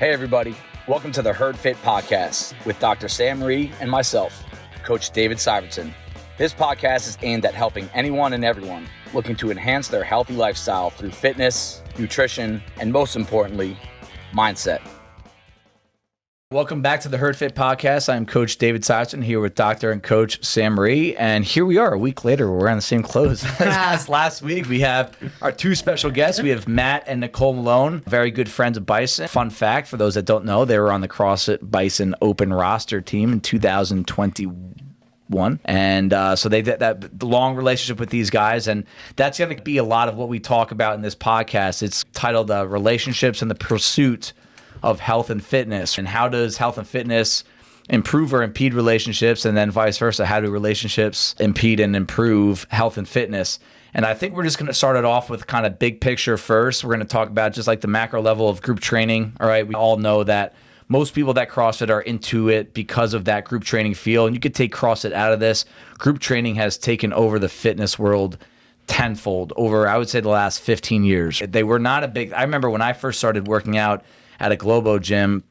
Hey everybody, welcome to the Herd Fit Podcast with Dr. Sam Rhee and myself, Coach David Syvertsen. This podcast is aimed at helping anyone and everyone looking to enhance their healthy lifestyle through fitness, nutrition, and most importantly, mindset. Welcome back to the Herd Fit Podcast. I'm Coach David Syvertsen here with Dr. and Coach Sam Rhee. And here we are a week later. We're wearing the same clothes as last week. We have our two special guests. We have Matt and Nicole Milone, very good friends of Bison. Fun fact, for those that don't know, they were on the CrossFit Bison Open roster team in 2021. And so they did that long relationship with these guys. And that's going to be a lot of what we talk about in this podcast. It's titled Relationships and the Pursuit of Health and Fitness, and how does health and fitness improve or impede relationships, and then vice versa, how do relationships impede and improve health and fitness? And I think we're just going to start it off with kind of big picture first. We're going to talk about just like the macro level of group training. All right, we all know that most people that CrossFit are into it because of that group training feel, and you could take CrossFit out of this. Group training has taken over the fitness world tenfold over, I would say, the last 15 years. They were not a big, I remember when I first started working out at a Globo gym,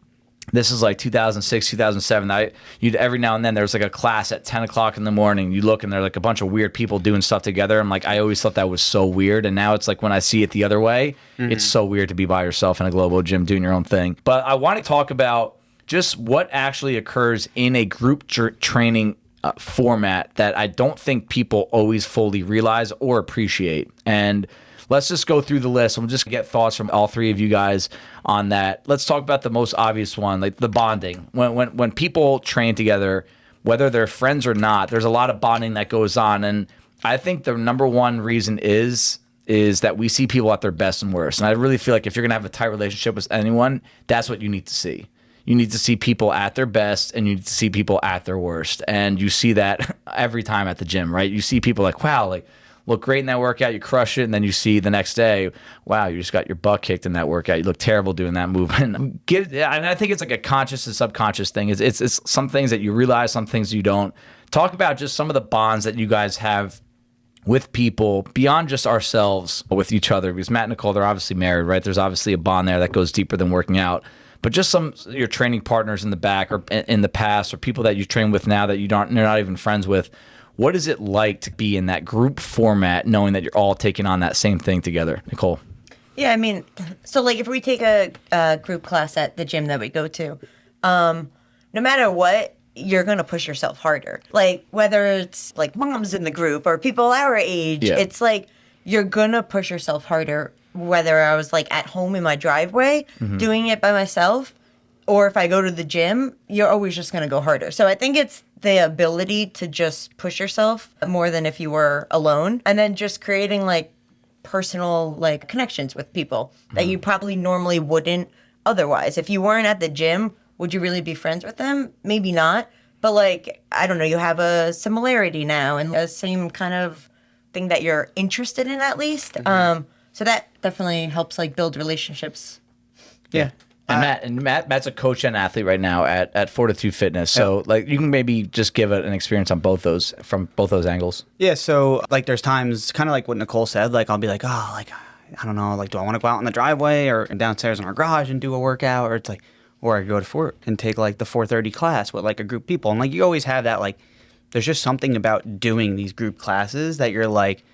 this is like 2006, 2007. You'd every now and then there was like a class at 10 o'clock in the morning. You look and there's like a bunch of weird people doing stuff together. I'm like, I always thought that was so weird. And now it's like when I see it the other way, it's so weird to be by yourself in a Globo gym doing your own thing. But I want to talk about just what actually occurs in a group training format that I don't think people always fully realize or appreciate. And let's just go through the list. We'll just get thoughts from all three of you guys on that. Let's talk about the most obvious one, like the bonding. When people train together, whether they're friends or not, there's a lot of bonding that goes on. And I think the number one reason is that we see people at their best and worst. And I really feel like if you're going to have a tight relationship with anyone, that's what you need to see. You need to see people at their best, and you need to see people at their worst. And you see that every time at the gym, right? You see people like, wow, like, look great in that workout, you crush it, and then you see the next day, wow, you just got your butt kicked in that workout. You look terrible doing that movement. And I think it's like a conscious and subconscious thing. It's some things that you realize, some things you don't. Talk about just some of the bonds that you guys have with people beyond just ourselves, with each other. Because Matt and Nicole, they're obviously married, right? There's obviously a bond there that goes deeper than working out. But just some your training partners in the back or in the past, or people that you train with now that you're not even friends with. What is it like to be in that group format, knowing that you're all taking on that same thing together? Nicole? Yeah, I mean, so like if we take a group class at the gym that we go to, no matter what, you're going to push yourself harder. Like whether it's like moms in the group or people our age, It's like you're going to push yourself harder, whether I was like at home in my driveway doing it by myself, or if I go to the gym, you're always just going to go harder. So I think it's the ability to just push yourself more than if you were alone, and then just creating like personal like connections with people that you probably normally wouldn't otherwise. If you weren't at the gym, would you really be friends with them? Maybe not. But like, I don't know, you have a similarity now and a same kind of thing that you're interested in at least. So that definitely helps like build relationships. Yeah. And Matt's a coach and athlete right now at Fortitude Fitness. So like you can maybe just give it an experience on both those angles. Yeah. So like there's times kind of like what Nicole said, like I'll be like, oh, like, I don't know, like, do I want to go out in the driveway or downstairs in our garage and do a workout? Or it's like, or I go to Fort and take like the 4:30 class with like a group of people. And like, you always have that, like, there's just something about doing these group classes that you're like,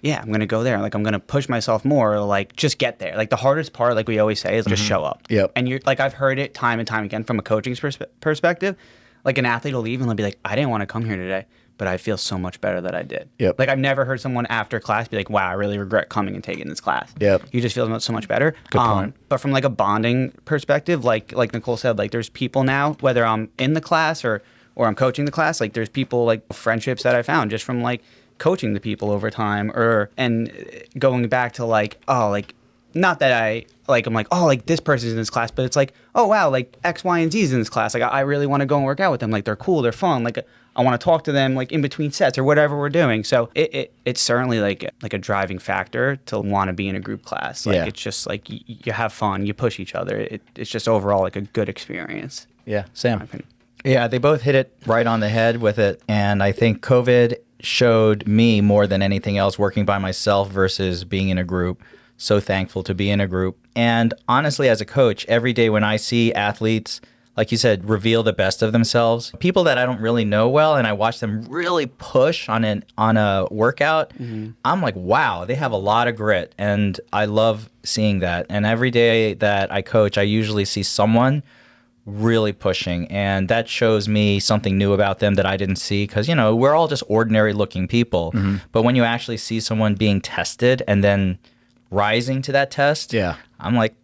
yeah, I'm going to go there. Like, I'm going to push myself more, like, just get there. Like, the hardest part, like we always say, is just show up. Yep. And you're like, I've heard it time and time again from a coaching perspective. Like, an athlete will leave and they'll be like, I didn't want to come here today, but I feel so much better that I did. Yep. Like, I've never heard someone after class be like, wow, I really regret coming and taking this class. Yep. You just feel so much better. Good point. But from, like, a bonding perspective, like Nicole said, like, there's people now, whether I'm in the class or I'm coaching the class, like, there's people, like, friendships that I found just from, like, coaching the people over time, and going back to like, oh, like, not that I'm like, oh, like this person's in this class, but it's like, oh wow, like X, Y, and Z is in this class. Like I really want to go and work out with them. Like they're cool, they're fun. Like I want to talk to them like in between sets or whatever we're doing. So it's certainly like a driving factor to want to be in a group class. Like it's just like you have fun, you push each other. It's just overall like a good experience. Yeah, Sam. Yeah, they both hit it right on the head with it, and I think COVID showed me more than anything else working by myself versus being in a group so thankful to be in a group. And honestly, as a coach, every day when I see athletes, like you said, reveal the best of themselves, people that I don't really know well, and I watch them really push on a workout, I'm like, wow, they have a lot of grit. And I love seeing that. And every day that I coach, I usually see someone really pushing, and that shows me something new about them that I didn't see, because we're all just ordinary looking people, but when you actually see someone being tested and then rising to that test, I'm like,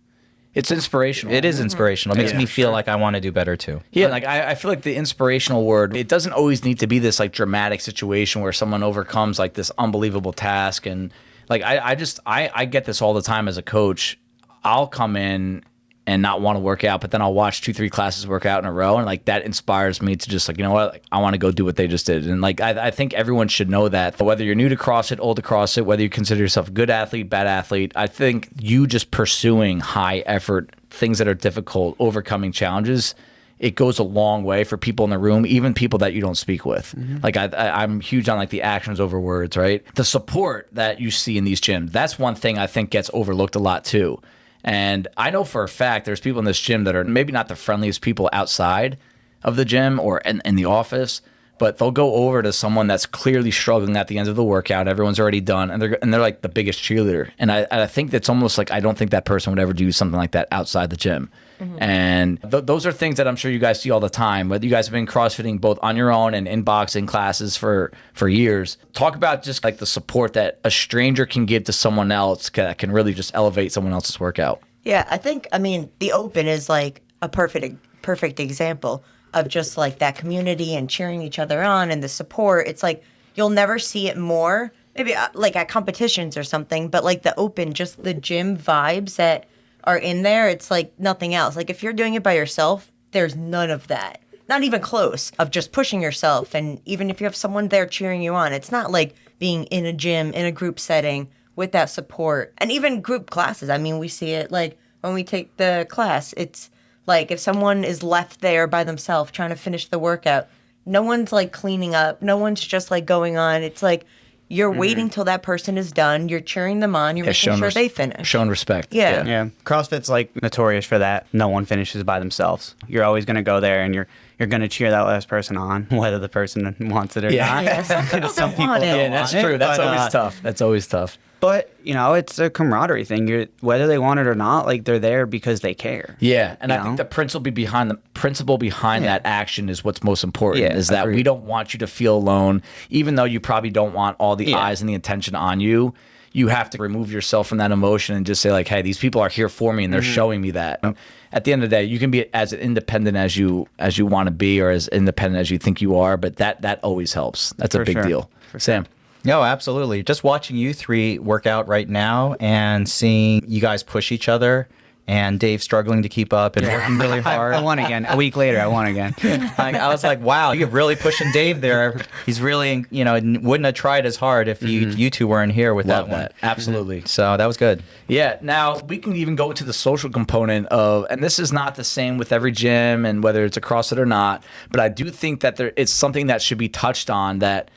it's inspirational. it is inspirational. It makes me feel like I want to do better too. Yeah, like I feel like the inspirational word, it doesn't always need to be this like dramatic situation where someone overcomes like this unbelievable task. And like I get this all the time as a coach. I'll come in and not want to work out, but then I'll watch 2-3 classes work out in a row, and like that inspires me to just like, you know what, like, I want to go do what they just did. And like I think everyone should know that, whether you're new to CrossFit, old to CrossFit, whether you consider yourself a good athlete, bad athlete, I think you just pursuing high effort things that are difficult, overcoming challenges, it goes a long way for people in the room, even people that you don't speak with. Like I'm huge on like the actions over words, right? The support that you see in these gyms, that's one thing I think gets overlooked a lot too. And I know for a fact there's people in this gym that are maybe not the friendliest people outside of the gym or in the office, but they'll go over to someone that's clearly struggling at the end of the workout. Everyone's already done, and they're like the biggest cheerleader. And I think that's almost like I don't think that person would ever do something like that outside the gym. And those are things that I'm sure you guys see all the time. Whether you guys have been CrossFitting both on your own and in boxing classes for years. Talk about just like the support that a stranger can give to someone else that can really just elevate someone else's workout. Yeah, I mean, the Open is like a perfect example of just like that community and cheering each other on and the support. It's like you'll never see it more, maybe like at competitions or something, but like the Open, just the gym vibes that are in there, it's like nothing else. Like if you're doing it by yourself, there's none of that. Not even close of just pushing yourself. And even if you have someone there cheering you on, it's not like being in a gym, in a group setting with that support. And even group classes. I mean, we see it like when we take the class, it's like if someone is left there by themselves trying to finish the workout, no one's like cleaning up. No one's just like going on. It's like you're waiting till that person is done. You're cheering them on. You're making sure they finish. Showing respect. Yeah. CrossFit's like notorious for that. No one finishes by themselves. You're always going to go there and you're going to cheer that last person on, whether the person wants it or not. Yeah, some people want it. Yeah, that's true. That's always tough. That's always tough. But, it's a camaraderie thing. Whether they want it or not, like they're there because they care. Yeah, and I think the principle behind that action is what's most important, is that we don't want you to feel alone, even though you probably don't want all the eyes and the attention on you. You have to remove yourself from that emotion and just say like, hey, these people are here for me and they're showing me that. At the end of the day, you can be as independent as you want to be, or as independent as you think you are, but that always helps. That's a big deal. Sam? No, absolutely. Just watching you three work out right now and seeing you guys push each other, and Dave struggling to keep up and working really hard. I won again. A week later, I won again. I was like, wow, you're really pushing Dave there. He's really, wouldn't have tried as hard if you two weren't here with Love that one. that. Absolutely. So that was good. Yeah. Now we can even go to the social component of, and this is not the same with every gym and whether it's a CrossFit or not, but I do think that it's something that should be touched on, that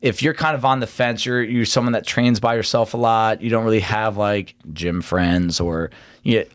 if you're kind of on the fence, you're someone that trains by yourself a lot, you don't really have like gym friends, or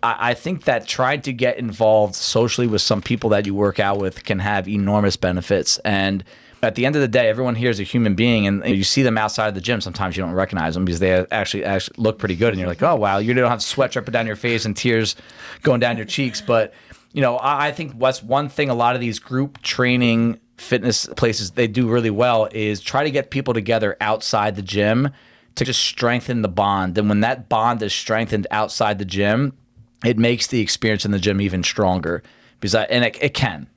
I think that trying to get involved socially with some people that you work out with can have enormous benefits. And at the end of the day, everyone here is a human being, and you see them outside of the gym. Sometimes you don't recognize them because they actually look pretty good, and you're like, oh wow, you don't have sweat dripping down your face and tears going down your cheeks. But I think what's one thing a lot of these group training fitness places they do really well is try to get people together outside the gym to just strengthen the bond. And when that bond is strengthened outside the gym, it makes the experience in the gym even stronger. Because it can.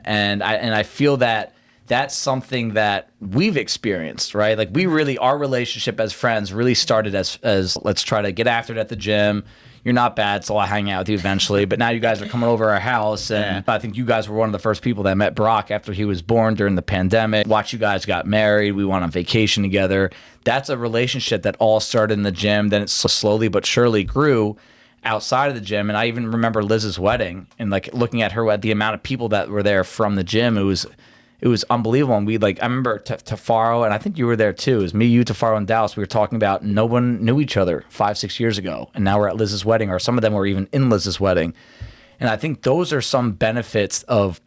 And I feel that that's something that we've experienced, right? Like our relationship as friends really started as let's try to get after it at the gym. You're not bad, so I'll hang out with you eventually. But now you guys are coming over our house, and I think you guys were one of the first people that met Brock after he was born during the pandemic. Watch you guys got married. We went on vacation together. That's a relationship that all started in the gym. Then it slowly but surely grew outside of the gym. And I even remember Liz's wedding and like looking at the amount of people that were there from the gym. it was unbelievable. And I remember Tafaro, and I think you were there too. It was me, you, Tafaro, and Dallas. We were talking about no one knew each other 5-6 years ago. And now we're at Liz's wedding, or some of them were even in Liz's wedding. And I think those are some benefits of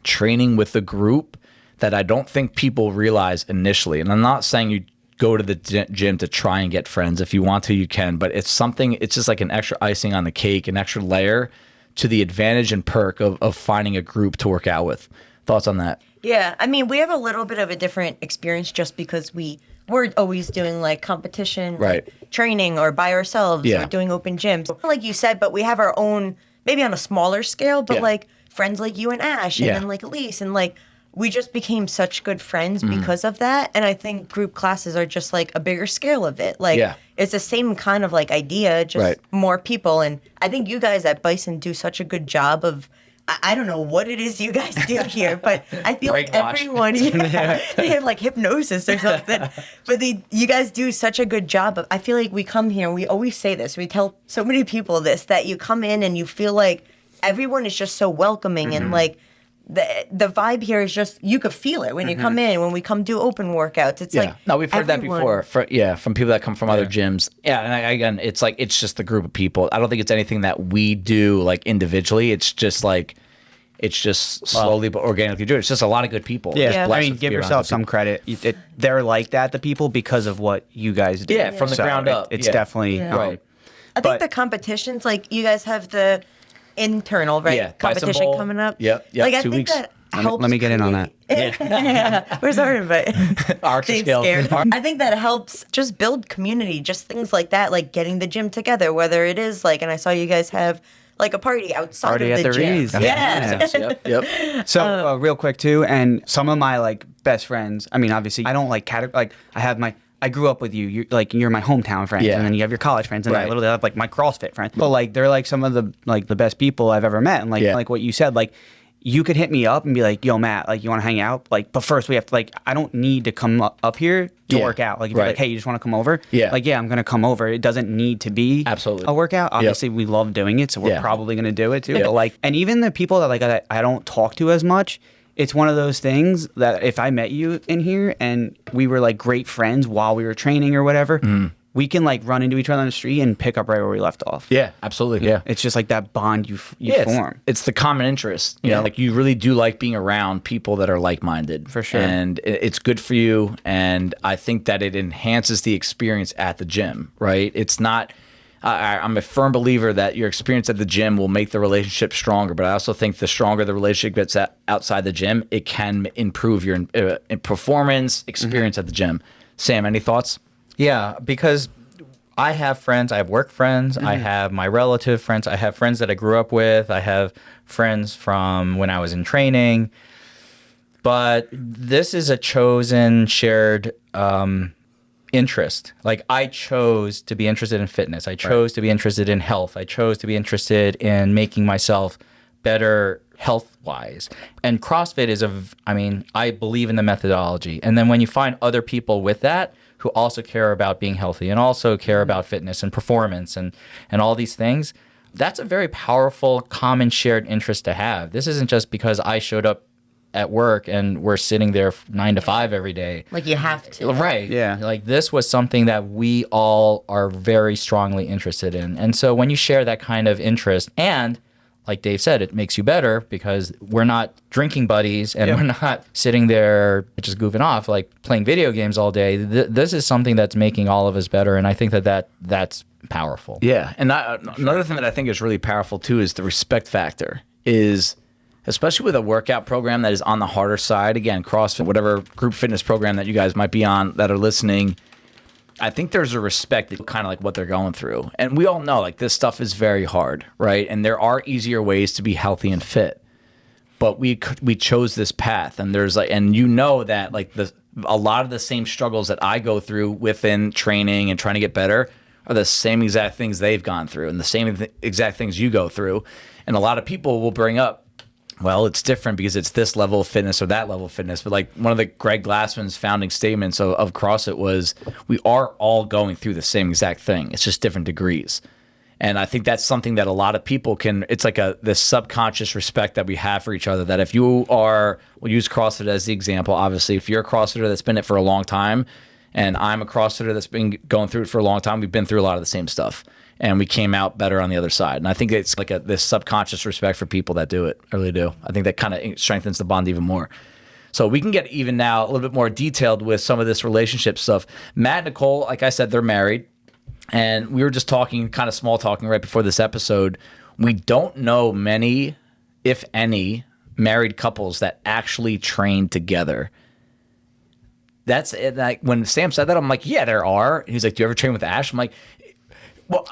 training with the group that I don't think people realize initially. And I'm not saying you go to the gym to try and get friends. If you want to, you can. But it's just like an extra icing on the cake, an extra layer to the advantage and perk of finding a group to work out with. Thoughts on that? Yeah, I mean, we have a little bit of a different experience just because we're always doing like competition, Right. like, training, or by ourselves, Yeah. or doing open gyms, like you said. But we have our own, maybe on a smaller scale, but Yeah. like friends like you and Ash, and Yeah. then like Elise, and like we just became such good friends because of that. And I think group classes are just like a bigger scale of it. Like Yeah. it's the same kind of like idea, just Right. more people. And I think you guys at Bison do such a good job of. I don't know what it is you guys do here, but I feel like Brainwash. everyone, they have like hypnosis or something. But you guys do such a good job of. I feel like we come here, and we always say this. We tell so many people this, that you come in and you feel like everyone is just so welcoming, and like the vibe here is just, you could feel it when you come in. When we come do open workouts, it's like No, we've heard everyone- that before. From people that come from other gyms. Yeah, and again, it's like it's just the group of people. I don't think it's anything that we do like individually. It's just slowly but organically doing. It's just a lot of good people. Yeah, Just Yeah. blessed I mean, with give being around yourself good some people. credit. They're like that, the people, because of what you guys do. Yeah, from the ground up. It's Yeah. definitely Yeah. Right. I think but- the competitions, like you guys have the internal, right? Yeah, Bison competition Bowl. coming up. Yep, Like I 2 think weeks. that Let helps. me get in on that. Yeah. Where's our invite? Archer Being scale. scared. I think that helps just build community, just things like that, like getting the gym together, whether it is like, and I saw you guys have like a party outside Party of at the the gym. Rhee's. Yeah. Yep. So real quick too, and some of my like best friends. I mean, obviously, I don't like I grew up with you. You're my hometown friends, Yeah. and then you have your college friends, and I Right. literally have like my CrossFit friends. But like they're like some of the best people I've ever met, and like what you said, like you could hit me up and be like, "Yo, Matt, like you want to hang out?" Like, but first we have to like I don't need to come up here to Yeah. work out. Like if you're Right. like, "Hey, you just want to come over?" Yeah. Like yeah, I'm gonna come over. It doesn't need to be Absolutely. a workout. Obviously, we love doing it, so we're Yeah. probably gonna do it too. Yeah. But like, and even the people that like I don't talk to as much. It's one of those things that if I met you in here and we were like great friends while we were training or whatever, we can like run into each other on the street and pick up right where we left off. Yeah, absolutely. Yeah. It's just like that bond you Yeah, form. it's the common interest. You know, like you really do like being around people that are like-minded. For sure. And it's good for you. And I think that it enhances the experience at the gym, right? It's not, I'm a firm believer that your experience at the gym will make the relationship stronger. But I also think the stronger the relationship gets outside the gym, it can improve your performance, experience at the gym. Sam, any thoughts? Yeah, because I have friends. I have work friends. I have my relative friends. I have friends that I grew up with. I have friends from when I was in training. But this is a chosen, shared interest. Like I chose to be interested in fitness. I chose to be interested in health. I chose to be interested in making myself better health-wise. And CrossFit is I believe in the methodology. And then when you find other people with that who also care about being healthy and also care about fitness and performance and all these things, that's a very powerful, common shared interest to have. This isn't just because I showed up at work and we're sitting there 9 to 5 every day. Like you have to. Right. Yeah. Like this was something that we all are very strongly interested in. And so when you share that kind of interest, and like Dave said, it makes you better because we're not drinking buddies and we're not sitting there just goofing off, like playing video games all day. This is something that's making all of us better. And I think that's powerful. Yeah. And another thing that I think is really powerful too is the respect factor is, especially with a workout program that is on the harder side, again, CrossFit, whatever group fitness program that you guys might be on that are listening, I think there's a respect that kind of like what they're going through. And we all know like this stuff is very hard, right? And there are easier ways to be healthy and fit. But we chose this path, and there's like, and you know that like a lot of the same struggles that I go through within training and trying to get better are the same exact things they've gone through and the same exact things you go through. And a lot of people will bring up, well, it's different because it's this level of fitness or that level of fitness. But like one of the Greg Glassman's founding statements of CrossFit was, we are all going through the same exact thing. It's just different degrees. And I think that's something that a lot of people can, it's like this subconscious respect that we have for each other, that if you are, we'll use CrossFit as the example, obviously, if you're a CrossFitter that's been in it for a long time, and I'm a CrossFitter that's been going through it for a long time, we've been through a lot of the same stuff. And we came out better on the other side. And I think it's like this subconscious respect for people that do it. I really do. I think that kind of strengthens the bond even more. So we can get even now a little bit more detailed with some of this relationship stuff. Matt and Nicole, like I said, they're married. And we were just talking, kind of small talking right before this episode. We don't know many, if any, married couples that actually train together. That's it. Like, when Sam said that, I'm like, yeah, there are. And he's like, do you ever train with Ash? I'm like, well,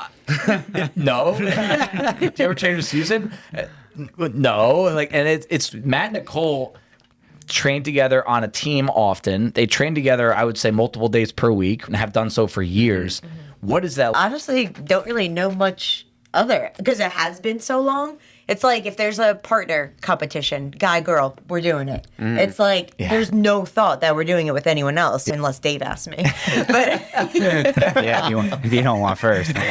no. Do you ever train with Susan? No. Like, and it's Matt and Nicole train together on a team often. They train together, I would say, multiple days per week, and have done so for years. Mm-hmm. What is that? Honestly, don't really know much other, because it has been so long. It's like if there's a partner competition, guy, girl, we're doing it. It's like there's no thought that we're doing it with anyone else, unless Dave asks me. But Yeah, if you don't want first. no,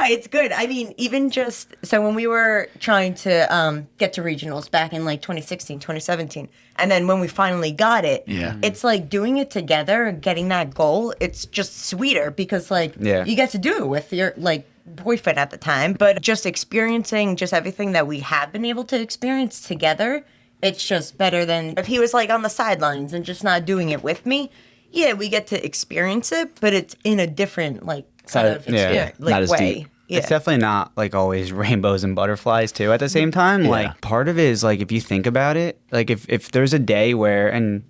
it's good. I mean, even just so when we were trying to get to regionals back in like 2016, 2017, and then when we finally got it, it's like doing it together, getting that goal. It's just sweeter because like you get to do it with your like boyfriend at the time, but just experiencing just everything that we have been able to experience together. It's just better than if he was like on the sidelines and just not doing it with me. Yeah, we get to experience it, but it's in a different like kind of like not as way. deep. Yeah. It's definitely not like always rainbows and butterflies too at the same time. Like part of it is like if you think about it, like if there's a day where I'm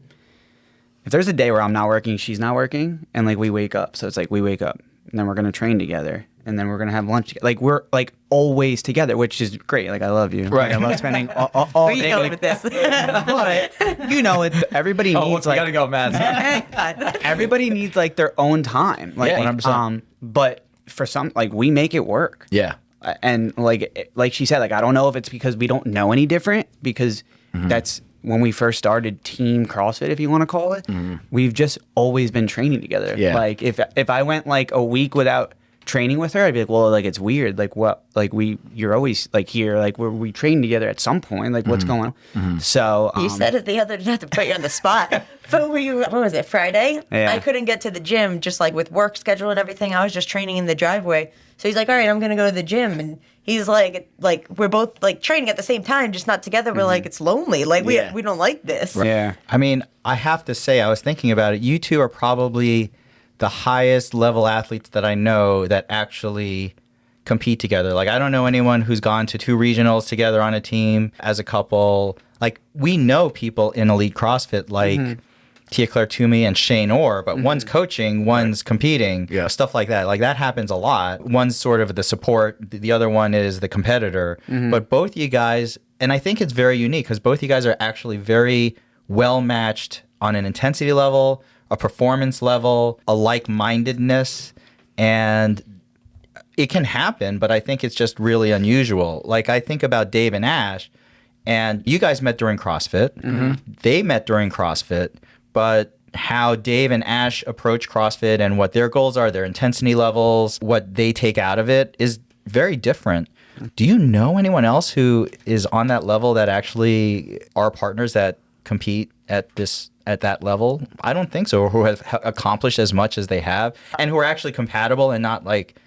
not working, she's not working, and like we wake up. So it's like we wake up and then we're gonna train together. And then we're going to have lunch together. Like, we're, like, always together, which is great. Like, I love you. Right. Like, I love spending all Where you day. going Like, with this? but, you know, everybody needs, we like... gotta go, Matt. Everybody needs, like, their own time. Like, Yeah, 100%. But for some, like, we make it work. Yeah. And, like she said, like, I don't know if it's because we don't know any different, because that's... When we first started Team CrossFit, if you want to call it, we've just always been training together. Yeah. Like, if I went, like, a week without... training with her, I'd be like, well, like, it's weird. Like, what? Like, you're always like here. Like, we train together at some point. Like, what's going on? So You said it the other day, not to put you on the spot. But what was it, Friday? Yeah. I couldn't get to the gym, just like with work schedule and everything. I was just training in the driveway. So he's like, all right, I'm going to go to the gym. And he's like, we're both like training at the same time, just not together. We're like, it's lonely. Like, we don't like this. yeah. I mean, I have to say, I was thinking about it. You two are probably the highest level athletes that I know that actually compete together. Like, I don't know anyone who's gone to 2 regionals together on a team as a couple. Like, we know people in elite CrossFit like Tia Claire Toomey and Shane Orr, but one's coaching, one's competing, stuff like that. Like, that happens a lot. One's sort of the support, the other one is the competitor. But both you guys, and I think it's very unique because both you guys are actually very well matched on an intensity level, a performance level, a like-mindedness, and it can happen, but I think it's just really unusual. Like, I think about Dave and Ash, and you guys met during CrossFit. They met during CrossFit, but how Dave and Ash approach CrossFit and what their goals are, their intensity levels, what they take out of it is very different. Do you know anyone else who is on that level that actually are partners that compete at that level? I don't think so. Or who have accomplished as much as they have, and who are actually compatible and not like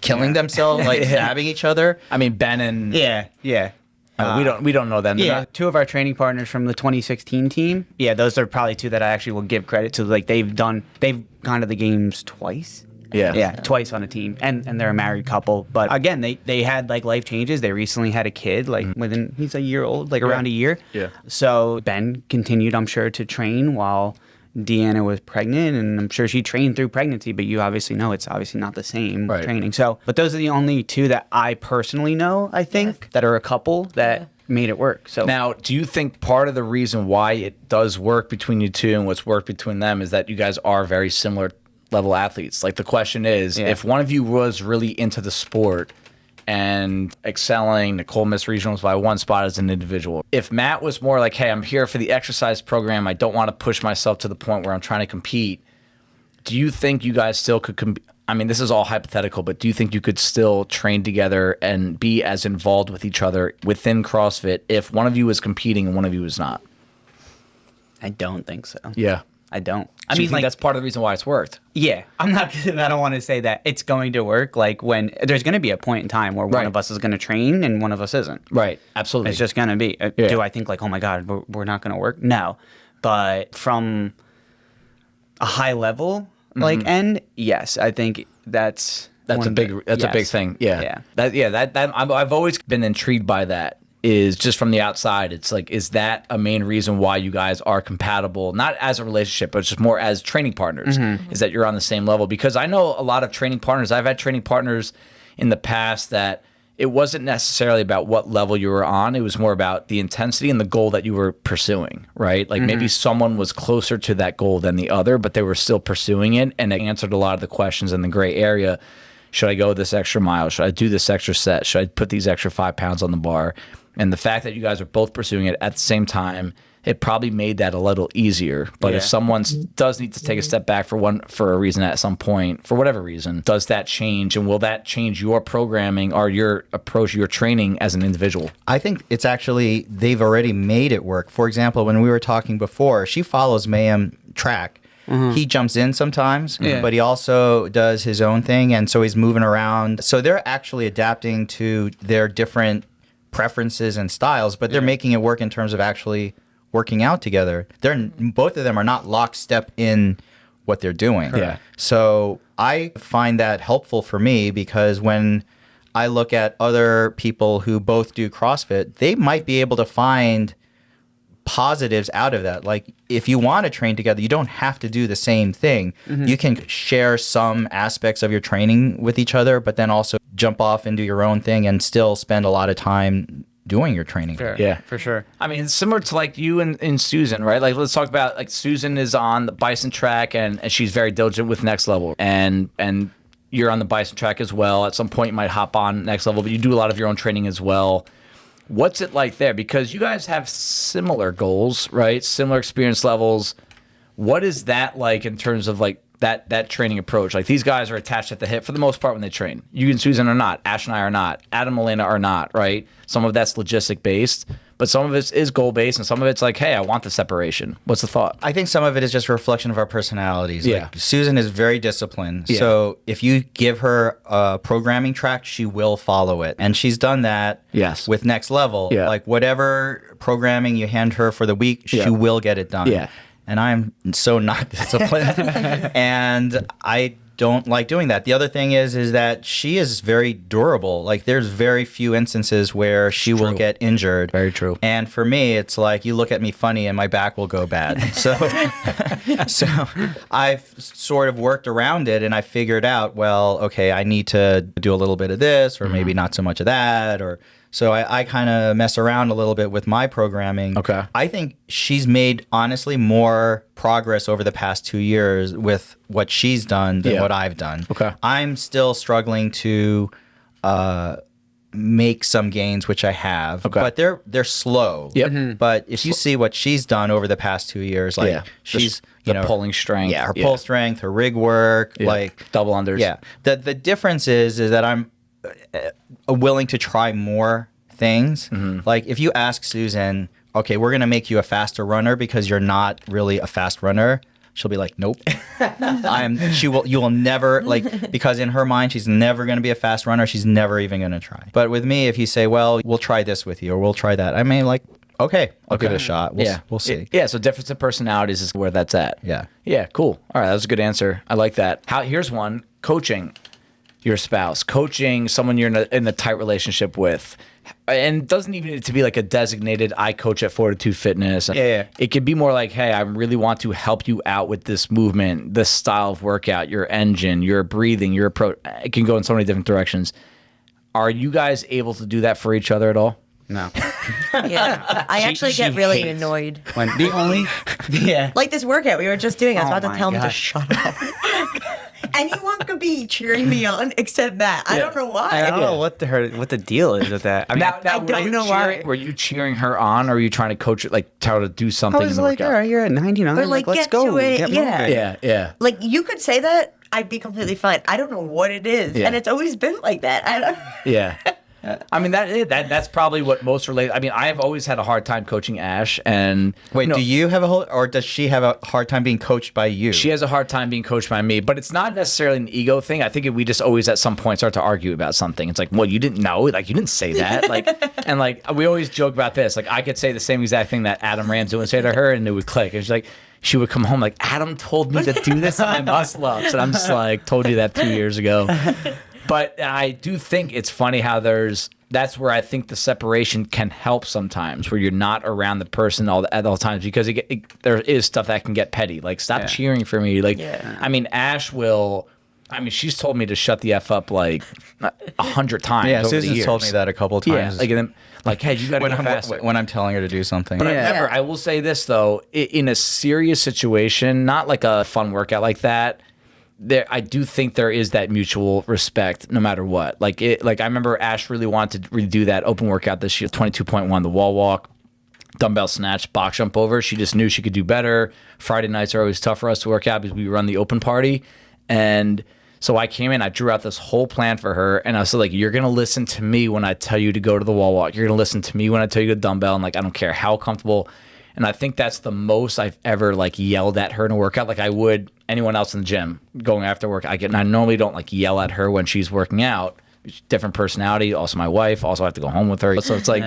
killing themselves, like stabbing each other. I mean, Ben and we don't know them. Yeah, 2 of our training partners from the 2016 team. Yeah, those are probably 2 that I actually will give credit to. Like, they've gone to the games twice. Yeah, twice on a team, and they're a married couple. But again, they had like life changes. They recently had a kid, like he's a year old, like around a year. Yeah. So Ben continued, I'm sure, to train while Deanna was pregnant, and I'm sure she trained through pregnancy. But you obviously know it's obviously not the same training. So, but those are the only 2 that I personally know, I think, that are a couple that made it work. So now, do you think part of the reason why it does work between you two and what's worked between them is that you guys are very similar level athletes? Like, the question is, if one of you was really into the sport and excelling, Nicole missed regionals by 1 spot as an individual. If Matt was more like, hey, I'm here for the exercise program, I don't want to push myself to the point where I'm trying to compete, Do you think you guys still could I mean, this is all hypothetical, but do you think you could still train together and be as involved with each other within CrossFit if one of you was competing and one of you was not? I don't think so. Yeah. I don't. I mean, like, that's part of the reason why it's worked. Yeah, I don't want to say that it's going to work. Like when there's going to be a point in time where one of us is going to train and one of us isn't. Right. Absolutely. It's just going to be. Do I think like, oh my God, we're not going to work? No. But from a high level, like end, yes, I think that's a big thing. Yeah. I've always been intrigued by that. Is just from the outside, it's like, is that a main reason why you guys are compatible, not as a relationship, but just more as training partners, is that you're on the same level? Because I know a lot of training partners, I've had training partners in the past that it wasn't necessarily about what level you were on, it was more about the intensity and the goal that you were pursuing, right? Like maybe someone was closer to that goal than the other, but they were still pursuing it, and it answered a lot of the questions in the gray area. Should I go this extra mile? Should I do this extra set? Should I put these extra 5 pounds on the bar? And the fact that you guys are both pursuing it at the same time, it probably made that a little easier. But if someone does need to take a step back for a reason at some point, for whatever reason, does that change? And will that change your programming or your approach, your training as an individual? I think it's actually, they've already made it work. For example, when we were talking before, she follows Mayhem track. He jumps in sometimes, but he also does his own thing. And so he's moving around. So they're actually adapting to their different preferences and styles, but they're making it work in terms of actually working out together. Both of them are not lockstep in what they're doing. Yeah. So I find that helpful for me because when I look at other people who both do CrossFit, they might be able to find positives out of that. Like if you want to train together, you don't have to do the same thing. You can share some aspects of your training with each other, but then also jump off and do your own thing and still spend a lot of time doing your training. Fair. Yeah, for sure. I mean, it's similar to like you and Susan, right? Like let's talk about like Susan is on the Bison track and she's very diligent with Next Level and you're on the Bison track as well. At some point you might hop on Next Level, but you do a lot of your own training as well. What's it like there? Because you guys have similar goals, right? Similar experience levels. What is that like in terms of like that training approach? Like these guys are attached at the hip for the most part when they train. You and Susan are not. Ash and I are not. Adam and Elena are not, right? Some of that's logistic based, but some of it is goal based and some of it's like, hey, I want the separation. What's the thought? I think some of it is just a reflection of our personalities. Yeah. Like Susan is very disciplined. Yeah. So if you give her a programming track, she will follow it. And she's done that with Next Level. Yeah. Like whatever programming you hand her for the week, she will get it done. Yeah. And I'm so not disciplined. And I don't like doing that. The other thing is that she is very durable. Like there's very few instances where she will get injured. Very true. And for me, it's like you look at me funny and my back will go bad. So I've sort of worked around it and I figured out, well, okay, I need to do a little bit of this or maybe not so much of that or so I kind of mess around a little bit with my programming. Okay. I think she's made, honestly, more progress over the past 2 years with what she's done than what I've done. Okay. I'm still struggling to make some gains, which I have, but they're slow. Yep. But if you see what she's done over the past 2 years, like she's pulling strength. her pull strength, her rig work, like double unders. Yeah. The difference is that I'm willing to try more things. Like if you ask Susan, okay, we're gonna make you a faster runner because you're not really a fast runner, she'll be like, nope. You will never, like, because in her mind she's never gonna be a fast runner, she's never even gonna try. But with me, if you say, well, we'll try this with you or we'll try that, I may like, okay, I'll give it a shot. We'll see. Yeah, so difference in personalities is where that's at. Yeah, cool. All right, that was a good answer. I like that. Here's one. Coaching your spouse, coaching someone you're in a tight relationship with, and it doesn't even need to be like a designated I coach at Fortitude Fitness. It could be more like, hey, I really want to help you out with this movement, this style of workout, your engine, your breathing, your approach. It can go in so many different directions. Are you guys able to do that for each other at all? No. I actually get really annoyed. Like this workout we were just doing, I was about to tell him to shut up. anyone could be cheering me on except Matt. I don't know why. I don't know what the deal is with that. I mean, Now, I were don't you know why. Were you cheering her on, or were you trying to coach her, like tell her to do I something in was the like, workout? all right, you're at 99. Or, like, let's get go. to it, Get yeah. moving. Yeah. Like, you could say that, I'd be completely fine. I don't know what it is. Yeah. And it's always been like that. I don't. Yeah. I mean that's probably what most relate. I mean, I've always had a hard time coaching Ash, and Wait, do you have or does she have a hard time being coached by you? she has a hard time being coached by me. But it's not necessarily an ego thing. I think we just always at some point start to argue about something. It's like, well, you didn't know, like you didn't say that, like, and like we always joke about this. Like I could say the same exact thing that Adam Ramsey would say to her, and it would click. And she's like, she would come home like, Adam told me to do this on my muscle ups, and I'm just like, told you that 2 years ago. But I do think it's funny how that's where I think the separation can help sometimes, where you're not around the person at all times, because there is stuff that can get petty. Like, stop cheering for me. Like, I mean, Ash will. I mean, she's told me to shut the F up like 100 times. Yeah, over the Susan's years. told me that a couple Yeah, times. like, and then, like, hey, you got to go faster. when I'm telling her to do something. But I will say this though, in a serious situation, not like a fun workout like that, I do think there is that mutual respect no matter what. Like I remember Ash really wanted to redo that open workout this year, 22.1, the wall walk, dumbbell snatch, box jump over. She just knew she could do better. Friday nights are always tough for us to work out because we run the open party. And so I came in, I drew out this whole plan for her, and I was like, you're going to listen to me when I tell you to go to the wall walk. You're going to listen to me when I tell you to dumbbell, and like, I don't care how comfortable. And I think that's the most I've ever like yelled at her in a workout, like I would anyone else in the gym going after work. I normally don't like yell at her when she's working out. Different personality. Also my wife. Also I have to go home with her. So it's like,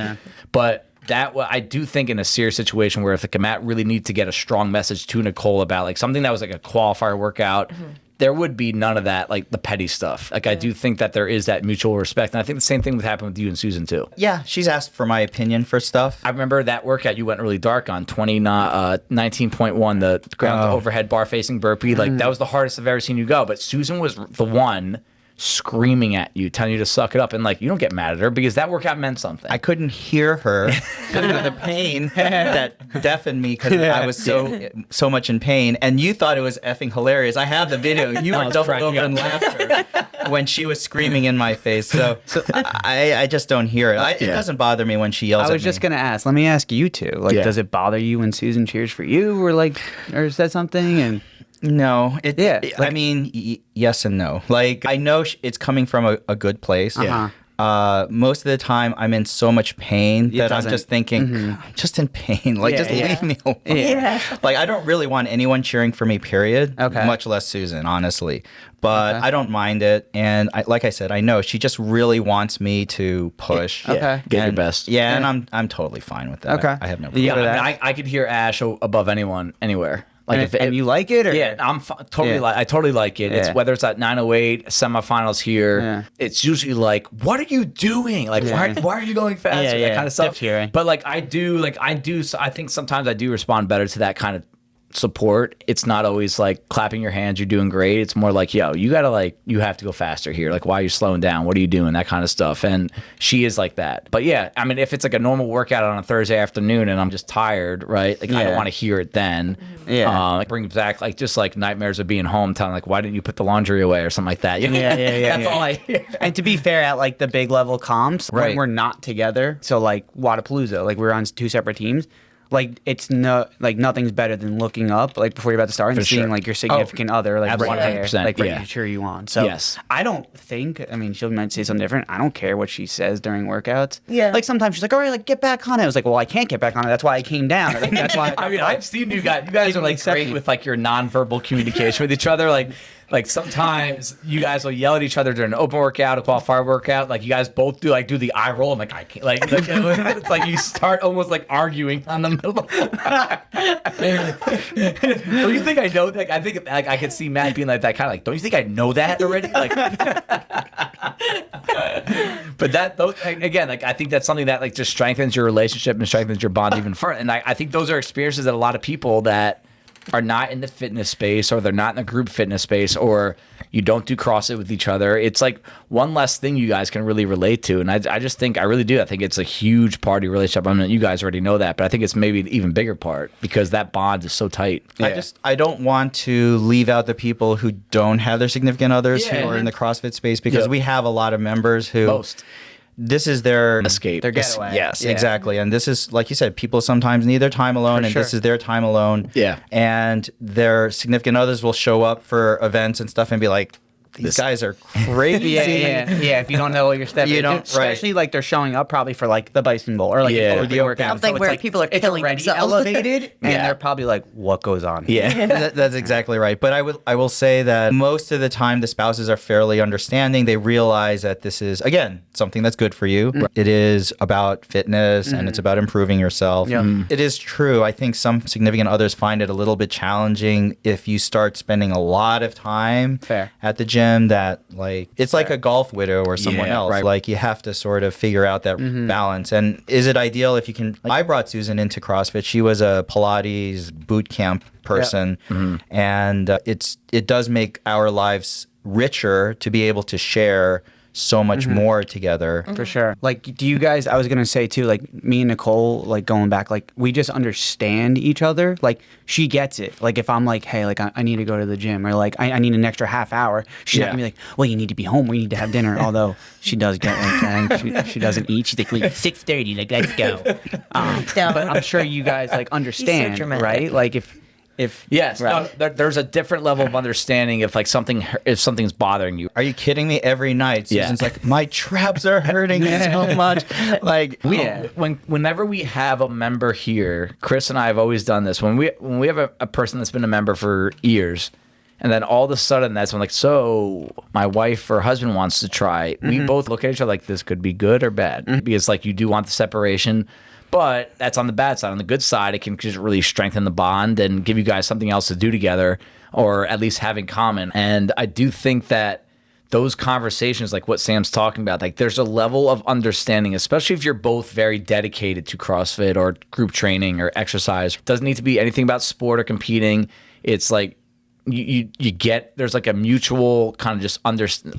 but I do think in a serious situation where if like Matt really needs to get a strong message to Nicole about like something that was like a qualifier workout, there would be none of that, like the petty stuff. Like I do think that there is that mutual respect. And I think the same thing would happen with you and Susan too. Yeah, she's asked for my opinion for stuff. I remember that workout you went really dark on, 19.1, the ground to overhead bar facing burpee. Like that was the hardest I've ever seen you go. But Susan was the one screaming at you, telling you to suck it up. And like, you don't get mad at her because that workout meant something. I couldn't hear her because of the pain that deafened me because I was so much in pain. And you thought it was effing hilarious. I have the video. You were doubled over in laughter when she was screaming in my face. So I just don't hear it. It doesn't bother me when she yells at me. I was just gonna ask. Let me ask you two. Like, does it bother you when Susan cheers for you, or said something? And no, I mean, yes and no. Like, I know it's coming from a good place. Most of the time, I'm in so much pain that I'm just thinking, I'm just in pain. Like, just leave me alone. Like, I don't really want anyone cheering for me, period. Okay. Much less Susan, honestly. But I don't mind it. And like I said, I know she just really wants me to push. Okay. Get your best. Yeah, and I'm totally fine with that. Okay. I have no problem. Yeah, with I, that. mean, I could hear Ash above anyone, anywhere. Like and you like it, or I'm totally I totally like it. It's whether it's at 908 semifinals here. Yeah. It's usually like, what are you doing? Like, why are you going faster? That kind of stuff. Cheering. But like I think sometimes I do respond better to that kind of support. It's not always like clapping your hands, you're doing great. It's more like, yo, you gotta you have to go faster here. Like, why are you slowing down? What are you doing? That kind of stuff. And she is like that. But yeah, I mean, if it's like a normal workout on a Thursday afternoon and I'm just tired, right? Like I don't want to hear it then. Like brings back like just like nightmares of being home, telling like, why didn't you put the laundry away or something like that? That's all I hear. And to be fair, at like the big level comps, when Right. we're not together, so like Wadapalooza, like we're on two separate teams. Like it's nothing's better than looking up like before you're about to start and seeing like your significant other like right there, 100%, like ready to cheer you on. So I don't think. I mean, she might say something different. I don't care what she says during workouts. Yeah. Like sometimes she's like, "All right, like get back on it." I was like, "Well, I can't get back on it. That's why I came down." Like, that's why. I mean, I've seen you guys. You guys are like great with like your nonverbal communication with each other. Like sometimes you guys will yell at each other during an open workout, a qualifier workout. Like you guys both do the eye roll. I'm like, I can't. Like it's like you start almost like arguing on the middle. Don't you think I know? Like I think like I could see Matt being like that kind of like. Don't you think I know that already? Like, but those again, like I think that's something that like just strengthens your relationship and strengthens your bond even further. And I think those are experiences that a lot of people that are not in the fitness space, or they're not in the group fitness space, or you don't do CrossFit with each other, it's like one less thing you guys can really relate to. And I just think, I really do. I think it's a huge part of your relationship. I mean, you guys already know that, but I think it's maybe an even bigger part because that bond is so tight. Yeah. I don't want to leave out the people who don't have their significant others who are in the CrossFit space, because we have a lot of members who this is their escape, their getaway. Yes, exactly. And this is, like you said, people sometimes need their time alone, and this is their time alone. Yeah. And their significant others will show up for events and stuff and be like, these guys are crazy. Yeah. If you don't know what you're stepping, especially like they're showing up probably for like the Bison Bowl or like or the workout. Something where people are killing themselves. Elevated, and they're probably like, "What goes on?" Yeah, that's exactly right. But I will say that most of the time the spouses are fairly understanding. They realize that this is, again, something that's good for you. It is about fitness and it's about improving yourself. It is true. I think some significant others find it a little bit challenging if you start spending a lot of time at the gym. That like it's like a golf widow or someone else. Right. Like you have to sort of figure out that balance. And is it ideal if you can? Like, I brought Susan into CrossFit. She was a Pilates boot camp person, and it does make our lives richer to be able to share so much more together. For sure. Like, do you guys, I was going to say too, like me and Nicole, like going back, like we just understand each other. Like she gets it. Like if I'm like, hey, like I need to go to the gym, or like I need an extra half hour. She's not going to be like, well, you need to be home. We need to have dinner. Although she does get like, she doesn't eat. She's like 6:30, like let's go. But I'm sure you guys like understand, so right? Like if yes, right. No, there's a different level of understanding if something's bothering you. Are you kidding me? Every night, Susan's like, my traps are hurting so much. Like whenever we have a member here, Chris and I have always done this. When we have a person that's been a member for years, and then all of a sudden that's when like, so my wife or husband wants to try. We both look at each other like, this could be good or bad, because like you do want the separation. But that's on the bad side. On the good side, it can just really strengthen the bond and give you guys something else to do together, or at least have in common. And I do think that those conversations, like what Sam's talking about, like there's a level of understanding, especially if you're both very dedicated to CrossFit or group training or exercise. It doesn't need to be anything about sport or competing. It's like you get, there's like a mutual kind of just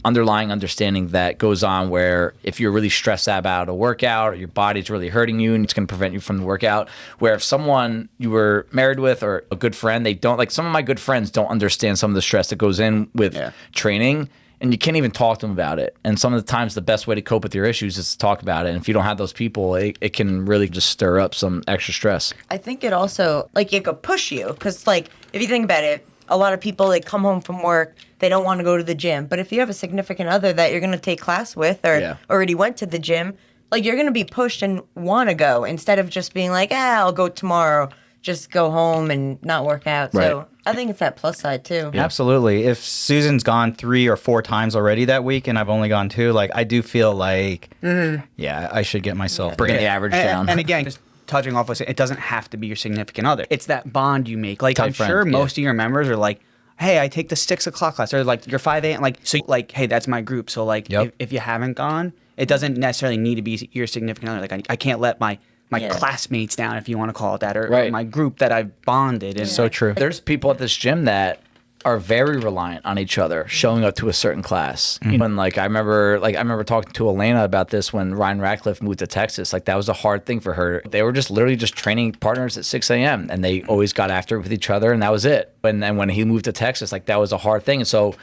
underlying understanding that goes on, where if you're really stressed out about a workout or your body's really hurting you and it's going to prevent you from the workout, where if someone you were married with or a good friend, they don't, like some of my good friends don't understand some of the stress that goes in with training, and you can't even talk to them about it. And some of the times the best way to cope with your issues is to talk about it. And if you don't have those people, it can really just stir up some extra stress. I think it also, like, it could push you, because like if you think about it, a lot of people, they come home from work, they don't want to go to the gym. But if you have a significant other that you're going to take class with, or already went to the gym, like you're going to be pushed and want to go, instead of just being like, I'll go tomorrow, just go home and not work out. Right. So I think it's that plus side too. Yeah. Absolutely. If Susan's gone 3 or 4 times already that week and I've only gone 2, like I do feel like, I should get myself bringing the average down. And again, just touching off with it doesn't have to be your significant other. It's that bond you make. Like I'm friend, sure most of your members are like, hey, I take the 6 o'clock class, or like your 5 a.m. Like, so like, hey, that's my group. So like, if you haven't gone, it doesn't necessarily need to be your significant other. Like I can't let my classmates down, if you want to call it that, or my group that I've bonded. And so true. There's people at this gym that are very reliant on each other showing up to a certain class. When like I remember talking to Elena about this when Ryan Ratcliffe moved to Texas. Like that was a hard thing for her. They were just literally just training partners at 6 a.m. and they always got after it with each other, and that was it. And then when he moved to Texas, like that was a hard thing. And so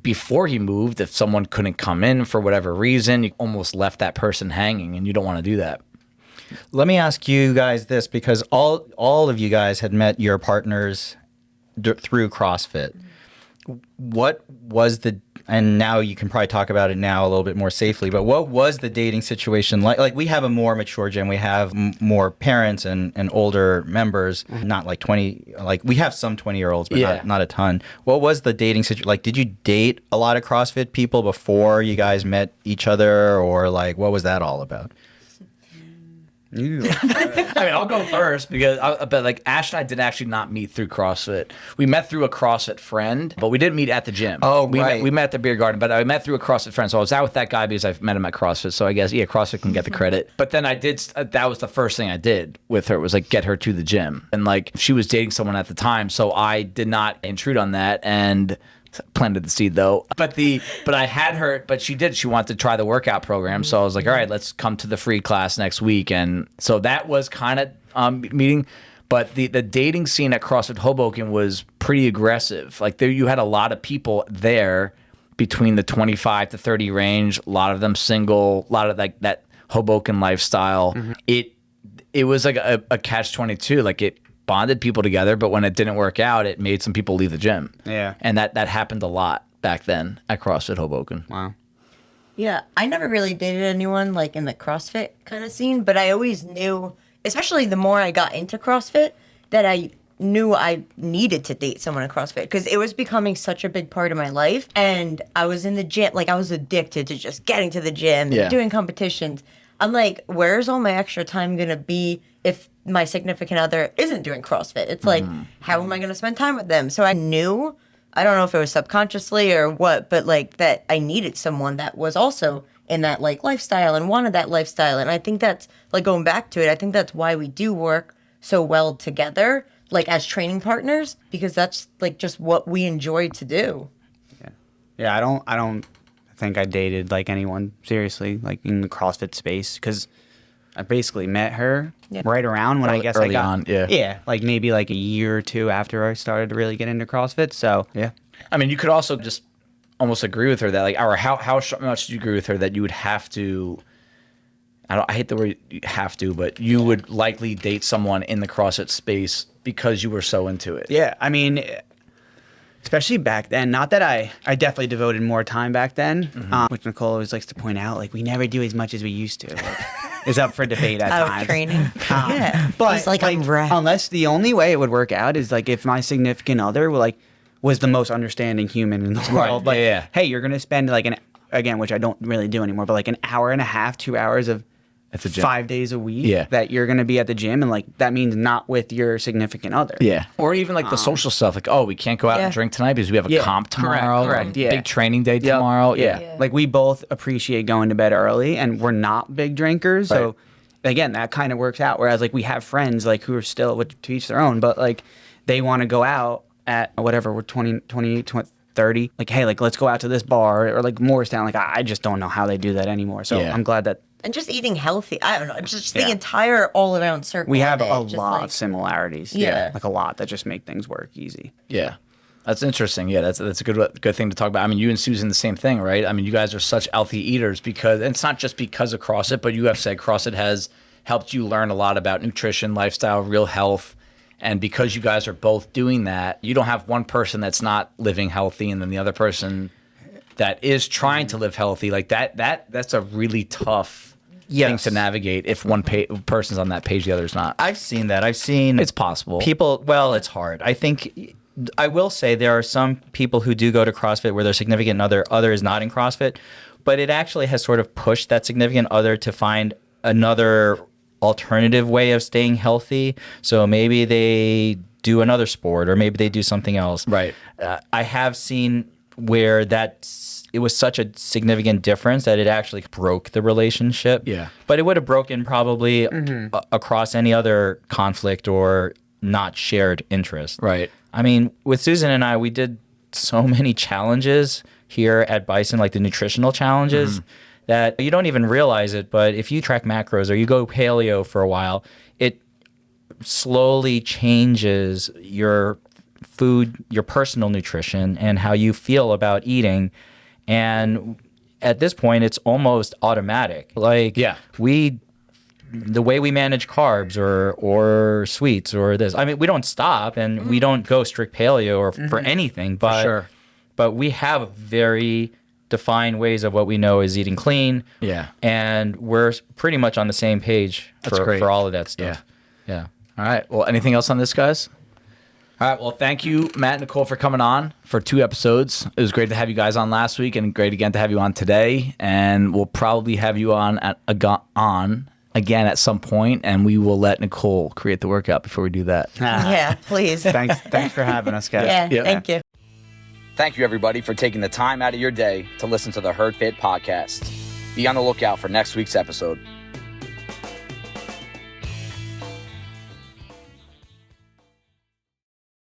before he moved, if someone couldn't come in for whatever reason, you almost left that person hanging, and you don't want to do that. Let me ask you guys this, because all of you guys had met your partners through CrossFit. What was and now you can probably talk about it now a little bit more safely, but what was the dating situation like? Like we have a more mature gym, we have more parents and older members, not like 20, like we have some 20-year-olds, but not a ton. What was the dating situation? Like, did you date a lot of CrossFit people before you guys met each other, or like what was that all about? I mean, I'll go first because, but like Ash and I did actually not meet through CrossFit. We met through a CrossFit friend, but we didn't meet at the gym. Oh, we met at the beer garden, but I met through a CrossFit friend. So I was out with that guy because I met him at CrossFit. So I guess, yeah, CrossFit can get the credit. But then I did, that was the first thing I did with her was like get her to the gym. And like she was dating someone at the time. So I did not intrude on that and planted the seed though. But I had her, but she wanted to try the workout program. So I was like, all right, let's come to the free class next week. And so that was kind of meeting. But the dating scene at CrossFit Hoboken was pretty aggressive. Like there, you had a lot of people there between the 25 to 30 range, a lot of them single, a lot of like that Hoboken lifestyle. It was like a catch-22. Like it bonded people together, but when it didn't work out, it made some people leave the gym. Yeah. And that happened a lot back then at CrossFit Hoboken. Wow. Yeah, I never really dated anyone like in the CrossFit kind of scene, but I always knew, especially the more I got into CrossFit, that I knew I needed to date someone in CrossFit because it was becoming such a big part of my life. And I was in the gym, like I was addicted to just getting to the gym and doing competitions. I'm like, where's all my extra time going to be if my significant other isn't doing CrossFit? It's like, how am I going to spend time with them? So I knew, I don't know if it was subconsciously or what, but like that I needed someone that was also in that like lifestyle and wanted that lifestyle. And I think that's like going back to it, I think that's why we do work so well together, like as training partners, because that's like just what we enjoy to do. Yeah, I don't think I dated like anyone seriously like in the CrossFit space because I basically met her right around when I guess early I got on, yeah, like maybe like a year or two after I started to really get into CrossFit. So yeah, I mean, you could also just almost agree with her that like, or how much do you agree with her that you would have to? I hate the word you have to, but you would likely date someone in the CrossFit space because you were so into it. yeah. I mean, especially back then. Not that I definitely devoted more time back then, which Nicole always likes to point out. Like we never do as much as we used to. Like, is up for debate at Out times. of training. Yeah. But He's like, I'm wrecked. unless the only way it would work out is like if my significant other was the most understanding human in the world. Like, yeah. hey, you're gonna spend like which I don't really do anymore, but like an hour and a half, 2 hours of At the gym. 5 days a week Yeah. that you're gonna be at the gym, and like that means not with your significant other. Yeah. Or even like the social stuff, like, oh, we can't go out and drink tonight because we have a comp tomorrow. correct, or yeah. Big training day tomorrow. Yeah. Like we both appreciate going to bed early, and we're not big drinkers, so again, that kind of works out. Whereas like we have friends like who are still to each their own, but like they want to go out at whatever, we're 28, 30, like, hey, like let's go out to this bar or like Morristown. Like I just don't know how they do that anymore. So I'm glad that And just eating healthy. I don't know. Just the entire all around circle. we have of it, a just lot like- of similarities. Yeah. Like a lot that just make things work easy. Yeah. That's interesting. Yeah, that's a good thing to talk about. I mean, you and Susan, the same thing, right? I mean, you guys are such healthy eaters because, and it's not just because of CrossFit, but you have said CrossFit has helped you learn a lot about nutrition, lifestyle, real health. And because you guys are both doing that, you don't have one person that's not living healthy and then the other person that is trying to live healthy. Like that's a really tough thing to navigate if one person's on that page, the other's not. I've seen that. I've seen It's possible. people. Well, it's hard. I think I will say there are some people who do go to CrossFit where their significant other is not in CrossFit, but it actually has sort of pushed that significant other to find another alternative way of staying healthy. So maybe they do another sport or maybe they do something else. Right. I have seen where it was such a significant difference that it actually broke the relationship. Yeah. But it would have broken probably across any other conflict or not shared interest. Right. I mean, with Susan and I, we did so many challenges here at Bison, like the nutritional challenges, that you don't even realize it. But if you track macros or you go paleo for a while, it slowly changes your food, your personal nutrition, and how you feel about eating. And at this point, it's almost automatic. Like, the way we manage carbs or sweets or this. I mean, we don't stop and we don't go strict paleo or for anything, but but we have very defined ways of what we know is eating clean. Yeah. And we're pretty much on the same page for all of that stuff. Yeah. All right. Well, anything else on this, guys? All right. Well, thank you, Matt and Nicole, for coming on for 2 episodes. It was great to have you guys on last week and great again to have you on today. And we'll probably have you on again at some point, and we will let Nicole create the workout before we do that. Yeah, please. Thanks for having us, guys. Yeah, thank you. Thank you, everybody, for taking the time out of your day to listen to the Herd Fit podcast. Be on the lookout for next week's episode.